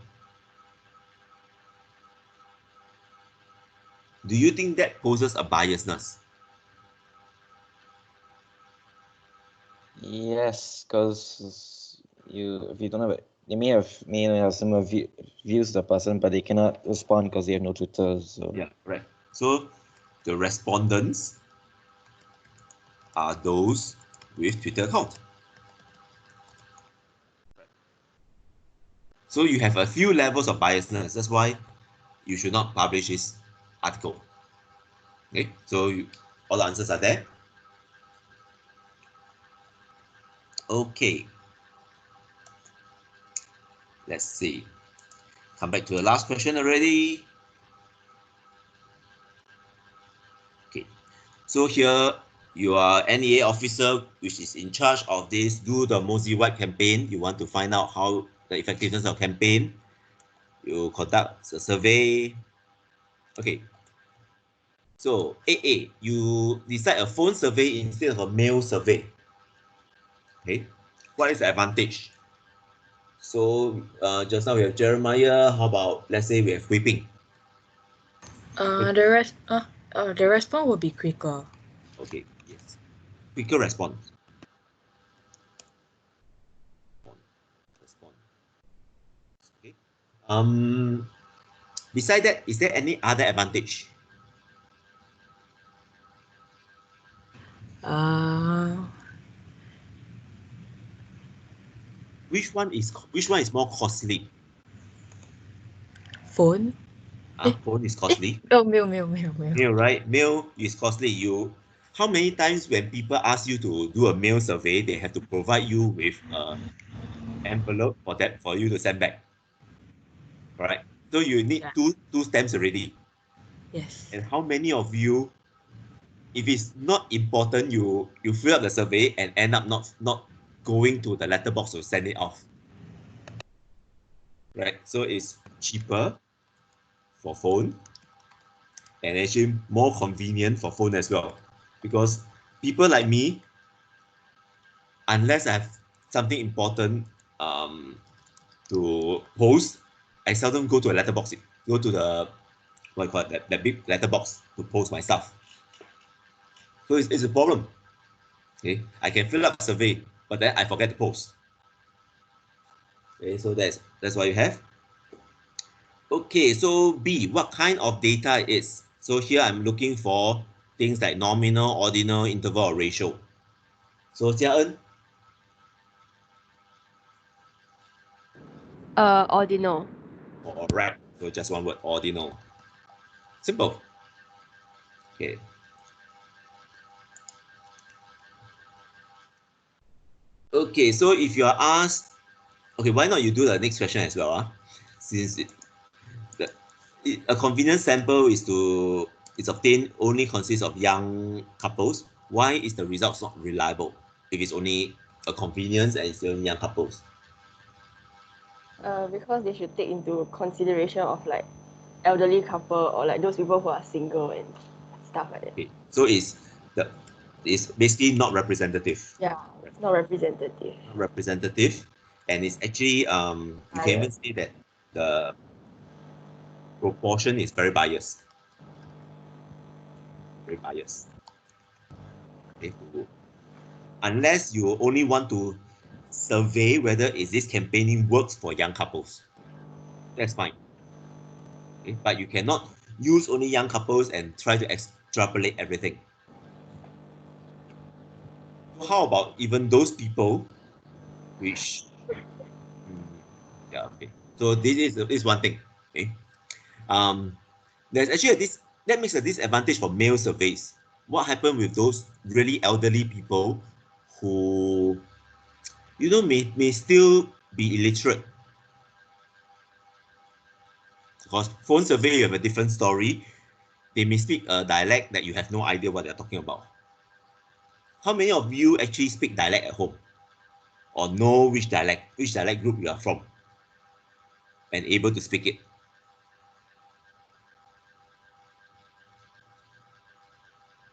Do you think that poses a biasness? Yes, because if you don't have it, they may have similar views to the person, but they cannot respond because they have no Twitter. So yeah, right. So the respondents are those with Twitter account. So you have a few levels of biasness. That's why you should not publish this article. Okay, so all the answers are there. Okay, let's see. Come back to the last question already. Okay, so here you are NEA officer, which is in charge of this Do the Mosey White campaign. You want to find out how the effectiveness of campaign. You conduct a survey. Okay, so AA, you decide a phone survey instead of a mail survey. Okay, what is the advantage? So just now we have Jeremiah. How about, let's say we have Weeping? The response will be quicker. Okay, yes, quicker response. Okay. Beside that, is there any other advantage? Which one is more costly? Phone. Phone is costly. Oh, mail. Mail, right? Mail is costly. How many times when people ask you to do a mail survey, they have to provide you with an envelope for you to send back, right? So you need two stamps already. Yes. And how many of you, if it's not important, you fill up the survey and end up not going to the letterbox to send it off, right? So it's cheaper for phone and actually more convenient for phone as well, because people like me, unless I have something important to post, I seldom go to a letterbox. Go to the what you call it, that big letterbox to post my stuff. So it's a problem. Okay, I can fill up a survey, but then I forget to post. Okay, so that's what you have. Okay, so B, what kind of data it is? So here I'm looking for things like nominal, ordinal, interval, or ratio. So Jia En, Ordinal. all right. So just one word, ordinal. Simple. Okay. Okay, so if you are asked, okay, why not you do the next question as well? Since a convenience sample is obtained only consists of young couples. Why is the results not reliable if it's only a convenience and it's only young couples? Because they should take into consideration of like elderly couple or like those people who are single and stuff like that. Okay, so it's basically not representative. Yeah, it's not representative. Not representative, and it's actually you can even say that the proportion is very biased. Very biased. Okay, unless you only want to survey whether is this campaigning works for young couples, that's fine. Okay, but you cannot use only young couples and try to extrapolate everything. So how about even those people which yeah, okay, so this is one thing. Okay, there's actually that makes a disadvantage for mail surveys. What happened with those really elderly people who may still be illiterate? Because phone survey, you have a different story. They may speak a dialect that you have no idea what they're talking about. How many of you actually speak dialect at home, or know which dialect group you are from, and able to speak it?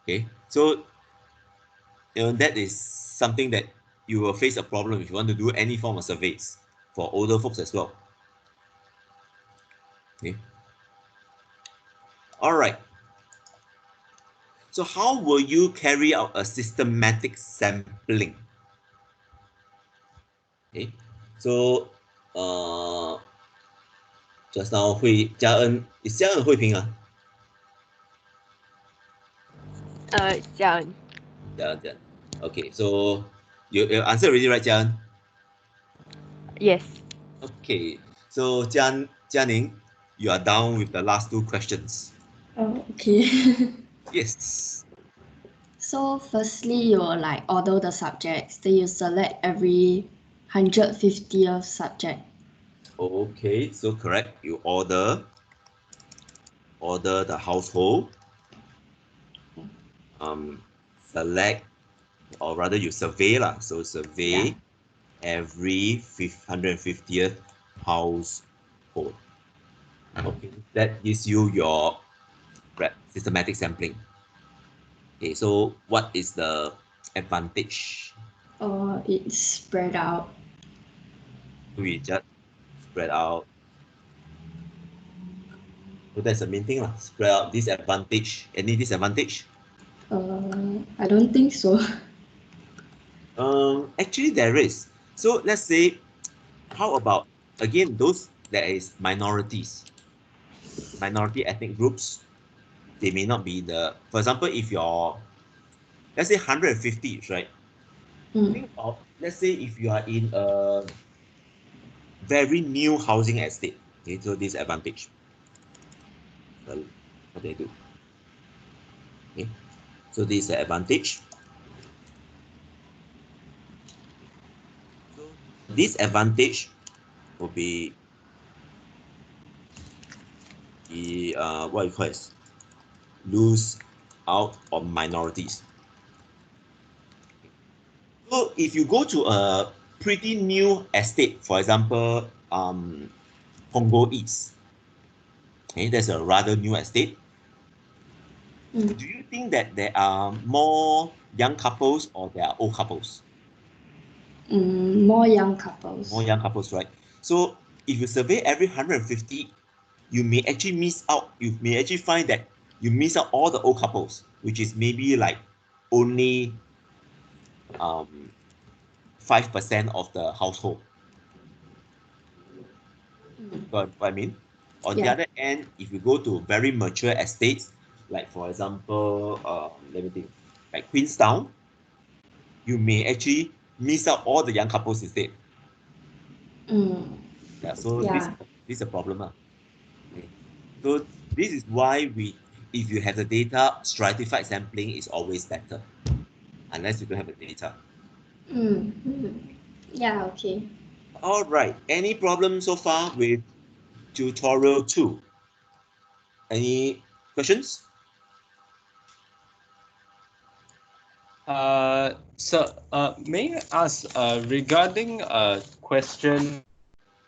Okay, so that is something that you will face a problem if you want to do any form of surveys for older folks as well. Okay. All right. So how will you carry out a systematic sampling? Okay. So just now Jia En is Jia En Hui Ping ah? Jian. Jia En. Okay. So you answer already, right, Jia En? Yes. Okay. So Jianing, you are down with the last two questions. Oh, okay. Yes. So firstly, you will like order the subjects, then you select every 150th subject. Okay, so correct. You order the household, select, or rather you survey lah. So survey every 150th household. Okay, that gives you your systematic sampling. Okay, so what is the advantage? Or it's spread out. We just spread out. So that's the main thing lah. Spread out disadvantage. Any disadvantage? I don't think so. Actually there is. So let's say, how about again those that is minorities, minority ethnic groups, they may not be the. For example, if you're, let's say 150, right? Think of, let's say if you are in a very new housing estate. Okay, so disadvantage. So what they do? Okay, so this is the advantage. This advantage will be the what you call it, lose out on minorities. So if you go to a pretty new estate, for example, Congo East, okay, that's a rather new estate. Do you think that there are more young couples or there are old couples? More young couples. More young couples, right? So if you survey every 150, you may actually miss out. You may actually find that you miss out all the old couples, which is maybe like only 5% of the household. Got what I mean? On the other end, if you go to very mature estates, like for example, let me think, like Queenstown, you may actually miss out all the young couples instead. Yeah, so this is a problem. Okay. So this is why if you have the data, stratified sampling is always better, unless you don't have the data. Yeah, okay. All right. Any problem so far with tutorial 2? Any questions? May I ask regarding question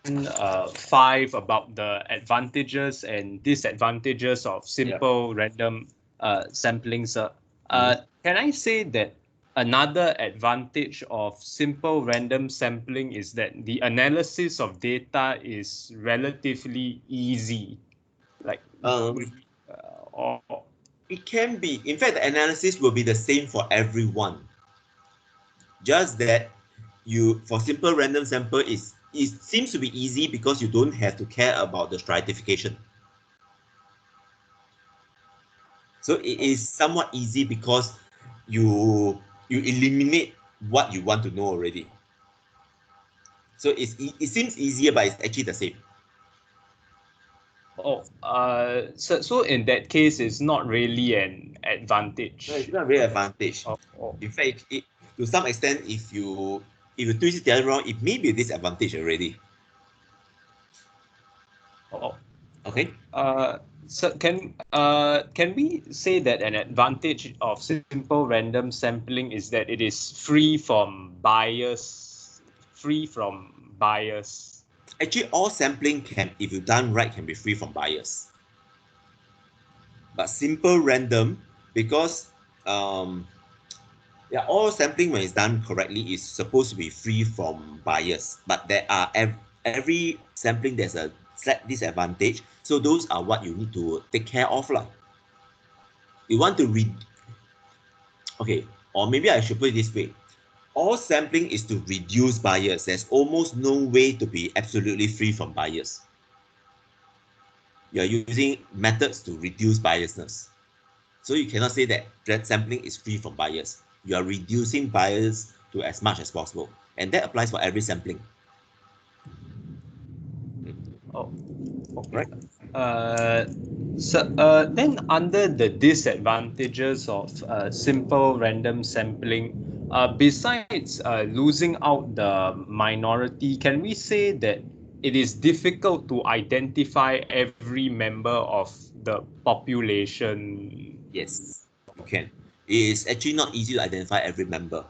5 about the advantages and disadvantages of simple random sampling, sir. Can I say that another advantage of simple random sampling is that the analysis of data is relatively easy? Like, or it can be. In fact, the analysis will be the same for everyone. Just that for simple random sample it seems to be easy because you don't have to care about the stratification. So it is somewhat easy because you eliminate what you want to know already. So it seems easier, but it's actually the same. So in that case, it's not really an advantage. No, it's not really an advantage. In fact, to some extent, if you twist it the other round, it may be a disadvantage already. Okay. So can we say that an advantage of simple random sampling is that it is free from bias? Actually, all sampling can, if you done right, can be free from bias. But simple random, because yeah, all sampling when it's done correctly is supposed to be free from bias, but there are every sampling there's a slight disadvantage. So those are what you need to take care of lah. You want to read, okay, or maybe I should put it this way. All sampling is to reduce bias. There's almost no way to be absolutely free from bias. You're using methods to reduce biasness. So you cannot say that sampling is free from bias. You are reducing bias to as much as possible. And that applies for every sampling. Oh, okay. Then under the disadvantages of simple random sampling, besides losing out the minority, can we say that it is difficult to identify every member of the population? Yes, you can. It is actually not easy to identify every member,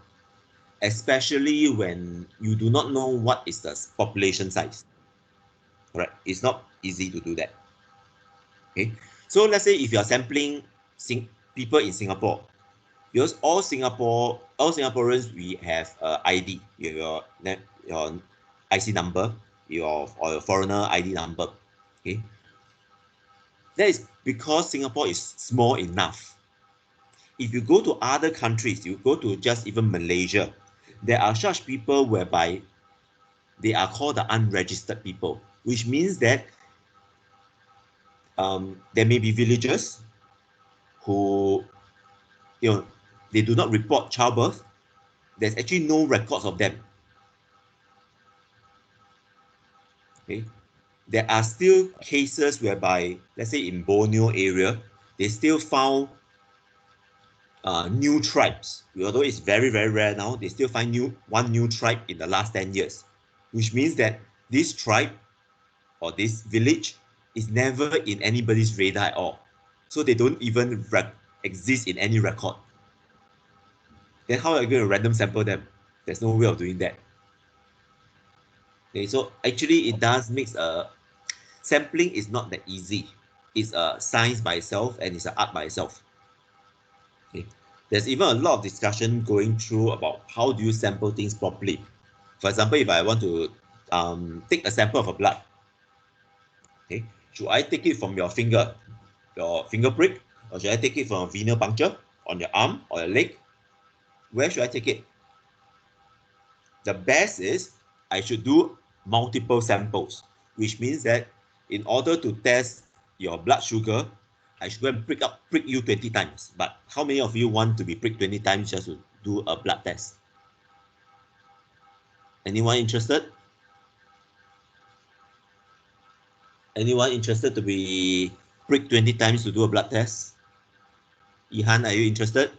especially when you do not know what is the population size. Correct? It's not easy to do that. Okay, so let's say if you are sampling people in Singapore, because all Singaporeans, we have ID, your IC number, or your foreigner ID number. Okay, that is because Singapore is small enough. If you go to other countries, you go to just even Malaysia, there are such people whereby they are called the unregistered people, which means that there may be villagers who, they do not report childbirth. There's actually no records of them. Okay, there are still cases whereby, let's say in Borneo area, they still found new tribes. Although it's very, very rare now, they still find one new tribe in the last 10 years, which means that this tribe or this village is never in anybody's radar at all. So they don't even exist in any record. Then how are you going to random sample them? There's no way of doing that. Okay, so actually it does make sampling is not that easy. It's a science by itself and it's an art by itself. Okay. There's even a lot of discussion going through about how do you sample things properly. For example, if I want to take a sample of a blood, okay, should I take it from your finger prick, or should I take it from a venous puncture on your arm or your leg? Where should I take it? The best is I should do multiple samples, which means that in order to test your blood sugar, I should go and prick you 20 times. But how many of you want to be pricked 20 times just to do a blood test? Anyone interested? Anyone interested to be pricked 20 times to do a blood test? Ihan, are you interested?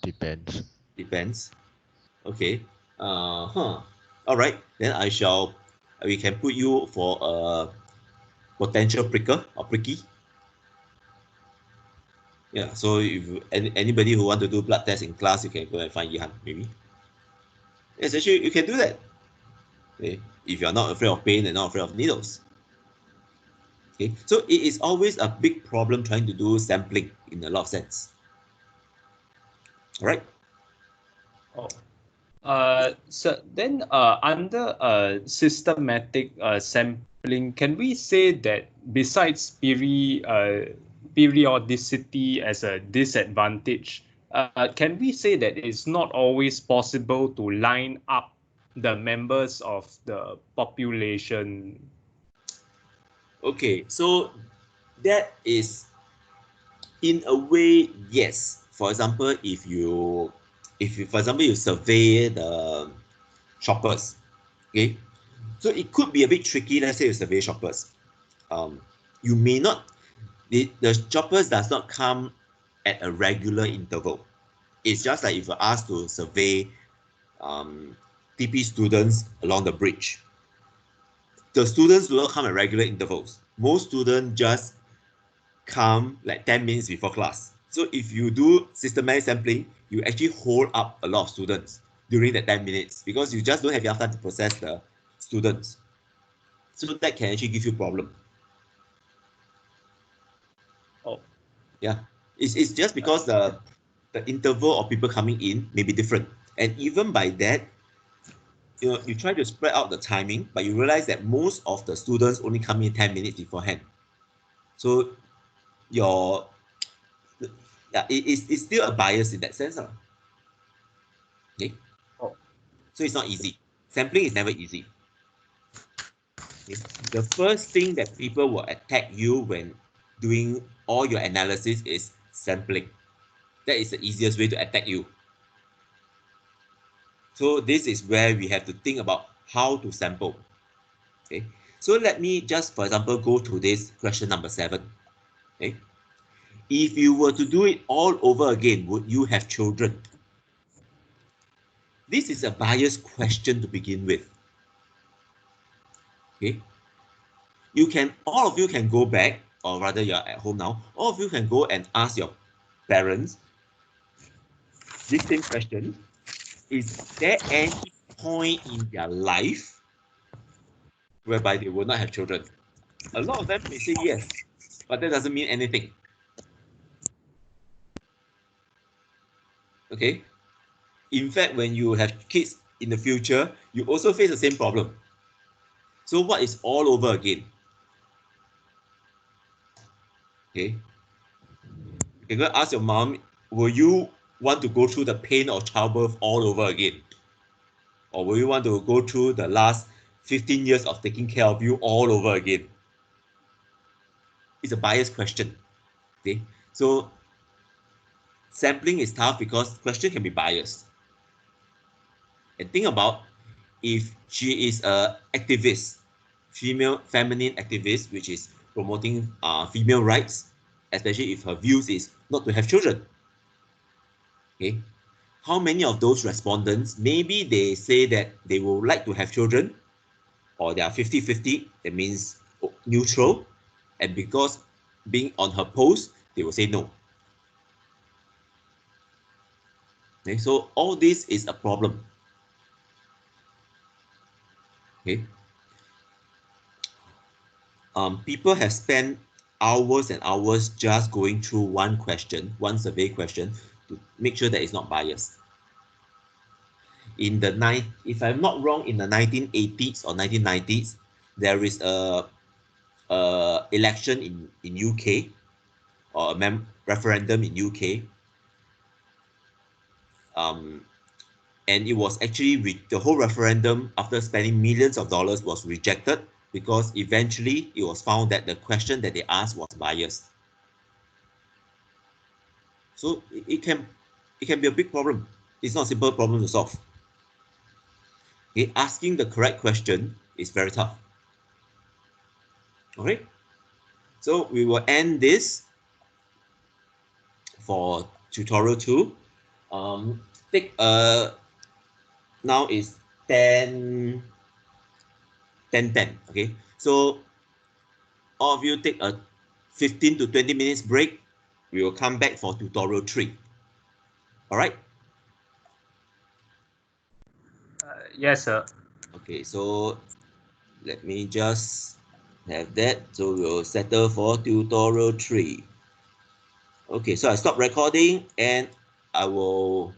Depends. Depends. Okay. All right. Then we can put you for a potential pricker or pricky. Yeah. So if anybody who want to do blood test in class, you can go and find Ihan maybe. Yes, actually you can do that. Okay. If you're not afraid of pain and not afraid of needles. Okay. So it is always a big problem trying to do sampling in a lot of sense. All right. So then under systematic sampling, can we say that besides periodicity as a disadvantage, can we say that it's not always possible to line up the members of the population? Okay, so that is, in a way, yes. For example, if you for example, you survey the shoppers, okay, so it could be a bit tricky. Let's say you survey shoppers, you may not, the shoppers does not come at a regular interval. It's just like if you're asked to survey TP students along the bridge, the students do not come at regular intervals. Most students just come like 10 minutes before class. So if you do systematic sampling, you actually hold up a lot of students during that 10 minutes because you just don't have enough time to process the students. So that can actually give you problem. Yeah, it's just because the interval of people coming in may be different, and even by that, you try to spread out the timing, but you realize that most of the students only come in 10 minutes beforehand. So your yeah, it's still a bias in that sense. Okay. So it's not easy. Sampling is never easy. Okay. The first thing that people will attack you when doing all your analysis is sampling. That is the easiest way to attack you. So this is where we have to think about how to sample. Okay. So let me just, for example, go to this question number 7. Okay. If you were to do it all over again, would you have children? This is a biased question to begin with. Okay. All of you can go back, or rather you're at home now, all of you can go and ask your parents this same question. Is there any point in their life whereby they will not have children? A lot of them may say yes, but that doesn't mean anything. Okay. In fact, when you have kids in the future, you also face the same problem. So what is all over again? Okay. You can go ask your mom, will you want to go through the pain of childbirth all over again? Or will you want to go through the last 15 years of taking care of you all over again? It's a biased question. Okay. So sampling is tough because question can be biased. And think about if she is a activist, female feminine activist, which is promoting female rights, especially if her views is not to have children. Okay, how many of those respondents, maybe they say that they would like to have children, or they are 50-50, that means neutral, and because being on her post, they will say no. Okay, so all this is a problem. Okay, people have spent hours and hours just going through one survey question, to make sure that it's not biased. If I'm not wrong, in the 1980s or 1990s, there is a election in UK, or a referendum in UK, and it was actually the whole referendum, after spending millions of dollars, was rejected because eventually it was found that the question that they asked was biased. So it can be a big problem. It's not a simple problem to solve. Okay, asking the correct question is very tough. Okay, so we will end this for tutorial 2. Take now is 10:10. Okay, so all of you take a 15 to 20 minutes break. We will come back for tutorial 3. All right. Yes, sir. Okay, so let me just have that. So we'll settle for tutorial 3. Okay, so I stop recording and I will